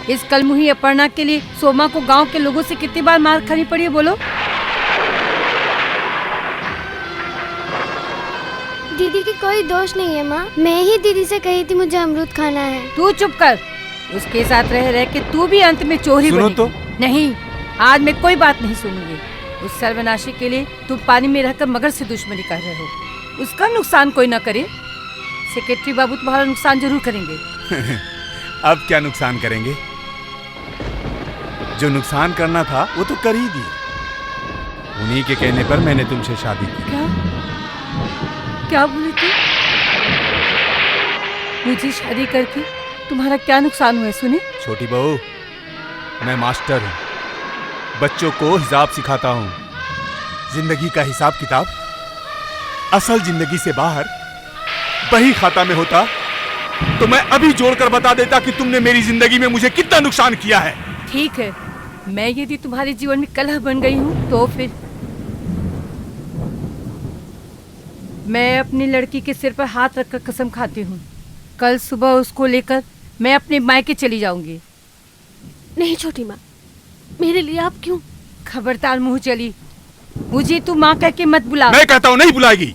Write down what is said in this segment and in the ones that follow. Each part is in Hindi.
इस कलमुही अपर्णा के लिए सोमा को गांव के लोगों से कितनी बार मार खानी पड़ी है बोलो? दीदी की कोई दोष नहीं है माँ। मैं ही दीदी से कही थी मुझे अमरूद खाना है। तू चुप कर। उसके साथ रह रह के तू भी अंत में चोरी सुनो बनी। तो। नहीं, आज मैं कोई बात नहीं सुनूंगी। उस सर्वनाशी के लिए तुम पानी में रहकर मगर से दुश्मनी कर रहे हो। उसका नुकसान कोई ना करे। सेक्रेटरी बाबू तुम्हारा नुकसान जरूर करेंगे। अब क्या नुकसान करेंगे? जो नुकसान करना था वो तो कर ही दिए। उन्हीं के कहने पर मैंने तुमसे शादी की। क्या बोले तू? मुझे शादी करके तुम्हारा क्या नुकसान हुआ सुने? छोटी बहू, मैं मास्टर हूँ, बच्चों को हिसाब सिखाता हूँ। जिंदगी का हिसाब किताब असल जिंदगी से बाहर बही खाता में होता तो मैं अभी जोड़कर बता देता कि तुमने मेरी जिंदगी में मुझे कितना नुकसान किया है। ठीक है, मैं यदि तुम्हारे जीवन में कलह बन गई हूँ तो फिर मैं अपनी लड़की के सिर पर हाथ रखकर कसम खाती हूँ, कल सुबह उसको लेकर मैं अपने मायके चली जाऊंगी। नहीं छोटी माँ, मेरे लिए आप क्यों? खबरदार मुंह चली, मुझे तू माँ कह के मत बुला। मैं कहता हूँ नहीं बुलाएगी।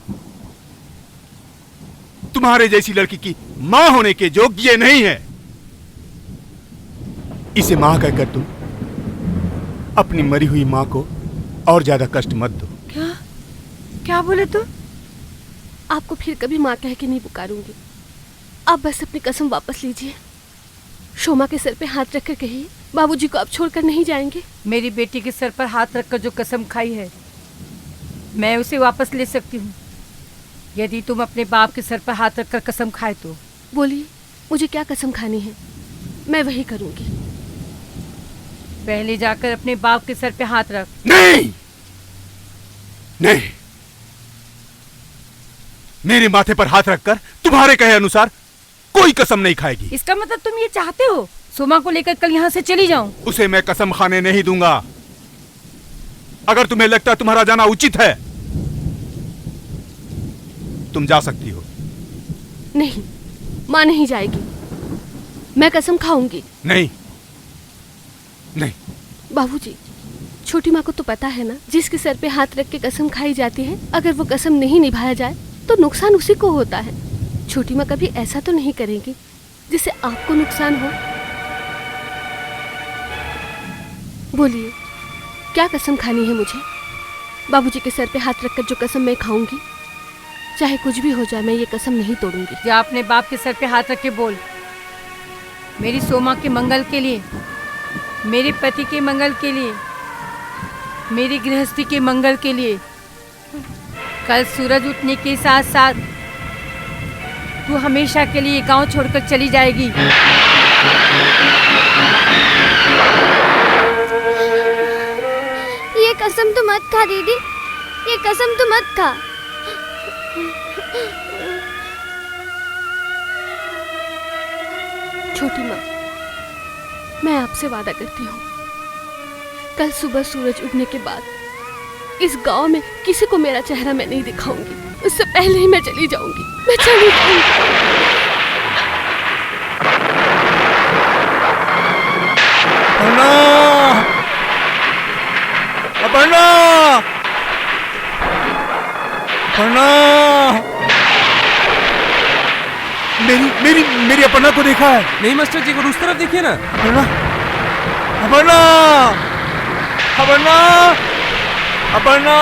तुम्हारे जैसी लड़की की माँ होने के योग्य नहीं है। इसे माँ कहकर तुम अपनी मरी हुई माँ को और ज्यादा कष्ट मत दो। क्या क्या बोले तू? आपको फिर कभी माँ कह के नहीं पुकारूंगी। आप बस अपनी कसम वापस लीजिए। शोमा के सर पे हाथ रखकर कहिए बाबूजी को आप छोड़कर नहीं जाएंगे। मेरी बेटी के सर पर हाथ रखकर जो कसम खाई है मैं उसे वापस ले सकती हूँ, यदि तुम अपने बाप के सर पर हाथ रखकर कसम खाए तो। बोलिए, मुझे क्या कसम खानी है, मैं वही करूंगी। पहले जाकर अपने बाप के सर पे हाथ रख। नहीं नहीं, मेरे माथे पर हाथ रखकर तुम्हारे कहे अनुसार कोई कसम नहीं खाएगी। इसका मतलब तुम ये चाहते हो सोमा को लेकर कल यहाँ से चली जाऊं? उसे मैं कसम खाने नहीं दूंगा। अगर तुम्हें लगता है तुम्हारा जाना उचित है तुम जा सकती हो। नहीं, माँ नहीं जाएगी, मैं कसम खाऊंगी। नहीं नहीं बाबूजी, छोटी माँ को तो पता है ना, जिसके सर पे हाथ रख के कसम खाई जाती है अगर वो कसम नहीं निभाया जाए तो नुकसान उसी को होता है। छोटी माँ कभी ऐसा तो नहीं करेगी जिससे आपको नुकसान हो। बोलिए, क्या कसम खानी है मुझे? बाबूजी के सर पे हाथ रखकर जो कसम मैं खाऊंगी, चाहे कुछ भी हो जाए, मैं ये कसम नहीं तोड़ूंगी। या अपने बाप के सर पे हाथ रख के बोल, मेरी सोमा के मंगल के लिए, मेरे पति के मंगल के लिए, मेरी गृहस्थी के मंगल के लिए, कल सूरज उठने के साथ साथ तू हमेशा के लिए गांव छोड़कर चली जाएगी। ये कसम तो मत खा दीदी, ये कसम तो मत खा। छोटी माँ, मैं आपसे वादा करती हूँ, कल सुबह सूरज उगने के बाद इस गांव में किसी को मेरा चेहरा मैं नहीं दिखाऊंगी। उससे पहले ही मैं चली जाऊंगी, मैं चली जाऊंगी। अपर्णा! अपर्णा! मेरी अपर्णा को देखा है? नहीं मास्टर जी, उस तरफ देखिए ना। अपर्णा! अपर्णा! अपर्णा! अपर्णा!